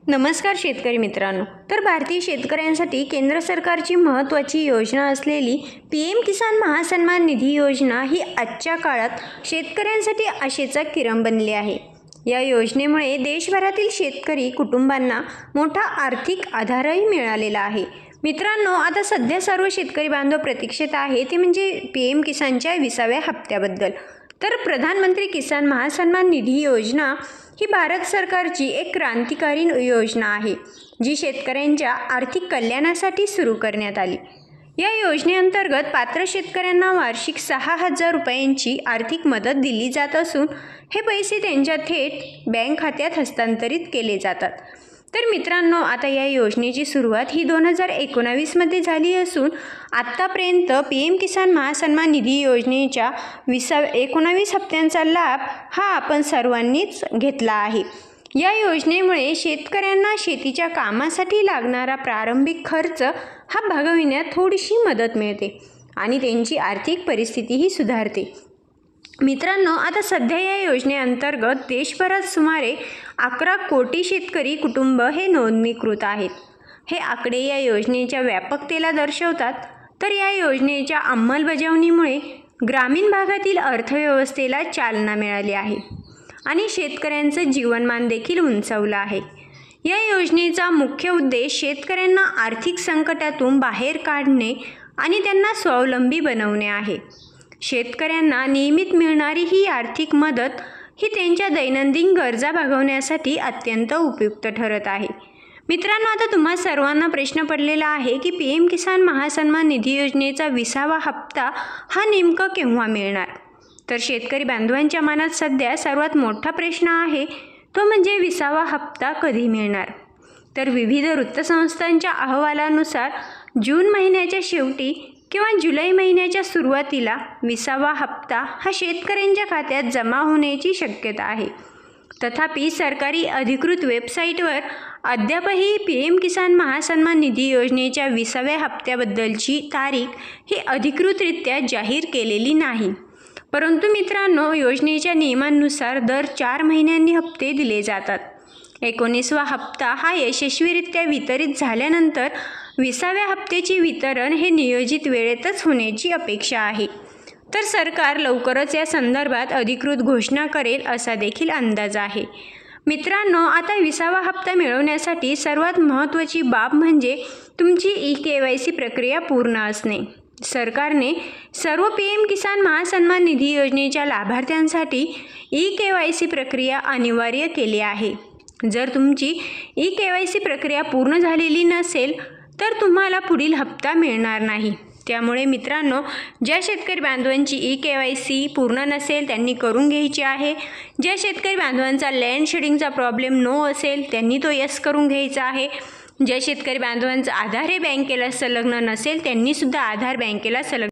नमस्कार शेतकरी मित्रांनो। तर भारतीय शेतकऱ्यांसाठी केंद्र सरकारची महत्त्वाची योजना असलेली PM किसान महासन्मान निधी योजना ही आजच्या काळात शेतकऱ्यांसाठी आशेचा किरण बनली आहे। या योजनेमुळे देशभरातील शेतकरी कुटुंबांना मोठा आर्थिक आधारही मिळालेला आहे। मित्रांनो, आता सध्या सर्व शेतकरी बांधव प्रतीक्षेत आहे ते म्हणजे PM किसानच्या 20व्या हप्त्याबद्दल। तर प्रधानमंत्री किसान महासन्मान निधी योजना ही भारत सरकारची एक क्रांतिकारी योजना आहे, जी शेतकऱ्यांच्या आर्थिक कल्याणासाठी सुरू करण्यात आली। या योजनेअंतर्गत पात्र शेतकऱ्यांना वार्षिक 6,000 रुपयांची आर्थिक मदत दिली जात असून हे पैसे त्यांच्या थेट बँक खात्यात हस्तांतरित केले जातात। तर मित्रांनो, आता या योजनेची सुरुवात ही 2019 मध्ये झाली असून आत्तापर्यंत PM किसान महासन्मान निधी योजनेच्या 19 हप्त्यांचा लाभ हा आपण सर्वांनीच घेतला आहे। या योजनेमुळे शेतकऱ्यांना शेतीच्या कामासाठी लागणारा प्रारंभिक खर्च हा भागविण्यात थोडीशी मदत मिळते आणि त्यांची आर्थिक परिस्थितीही सुधारते। मित्रांनो, आता सध्या या योजनेअंतर्गत देशभरात सुमारे 11 कोटी शेतकरी कुटुंब हे नोंदणीकृत आहेत। हे आकडे या योजनेच्या व्यापकतेला दर्शवतात। तर या योजनेच्या अंमलबजावणीमुळे ग्रामीण भागातील अर्थव्यवस्थेला चालना मिळाली आहे आणि शेतकऱ्यांचं जीवनमान देखील उंचावलं आहे। या योजनेचा मुख्य उद्देश शेतकऱ्यांना आर्थिक संकटातून बाहेर काढणे आणि त्यांना स्वावलंबी बनवणे आहे। शेतकऱ्यांना नियमित मिळणारी ही आर्थिक मदत ही त्यांच्या दैनंदिन गरजा भागवण्यासाठी अत्यंत उपयुक्त ठरत आहे। मित्रांनो, आता तुम्हा सर्वांना प्रश्न पडलेला आहे की PM किसान महासन्मान निधी योजनेचा 20वा हप्ता हा नेमका केव्हा मिळणार? तर शेतकरी बांधवांच्या मनात सध्या सर्वात मोठा प्रश्न आहे तो म्हणजे 20वा हप्ता कधी मिळणार? तर विविध वृत्तसंस्थांच्या अहवालानुसार जून महिन्याच्या शेवटी किंवा जुलै महिन्याच्या सुरुवातीला 20वा हप्ता हा शेतकऱ्यांच्या खात्यात जमा होण्याची शक्यता आहे। तथापि सरकारी अधिकृत वेबसाईटवर अद्यापही PM किसान महासन्मान निधी योजनेच्या 20व्या हप्त्याबद्दलची तारीख ही अधिकृतरित्या जाहीर केलेली नाही। परंतु मित्रांनो, योजनेच्या नियमांनुसार दर 4 महिन्यांनी हप्ते दिले जातात। 19वा हप्ता हा यशस्वीरित्या वितरित झाल्यानंतर 20व्या हप्त्याचे वितरण हे नियोजित वेळेतच होण्याची अपेक्षा आहे। तर सरकार लवकरच या संदर्भात अधिकृत घोषणा करेल असा देखील अंदाज आहे। मित्रांनो, आता 20वा हप्ता मिळवण्यासाठी सर्वात महत्त्वाची बाब म्हणजे तुमची eKYC प्रक्रिया पूर्ण असणे। सरकारने सर्व PM किसान महासन्मान निधी योजनेच्या लाभार्थ्यांसाठी eKYC प्रक्रिया अनिवार्य केली आहे। जर तुमची eKYC प्रक्रिया पूर्ण झालेली नसेल तर तुम्हाला पुढील हप्ता मिळणार नाही। त्यामुळे मित्रांनो, ज्या शेतकरी बांधवांची eKYC पूर्ण नसेल त्यांनी करून घ्यायची आहे। ज्या शेतकरी बांधवांचा लँड शेडिंगचा प्रॉब्लेम नो असेल त्यांनी तो यस करून घ्यायचा आहे। ज्या शेतकरी बांधवांचा आधार हे बँकेला संलग्न नसेल त्यांनी सुद्धा आधार बँकेला संलग्न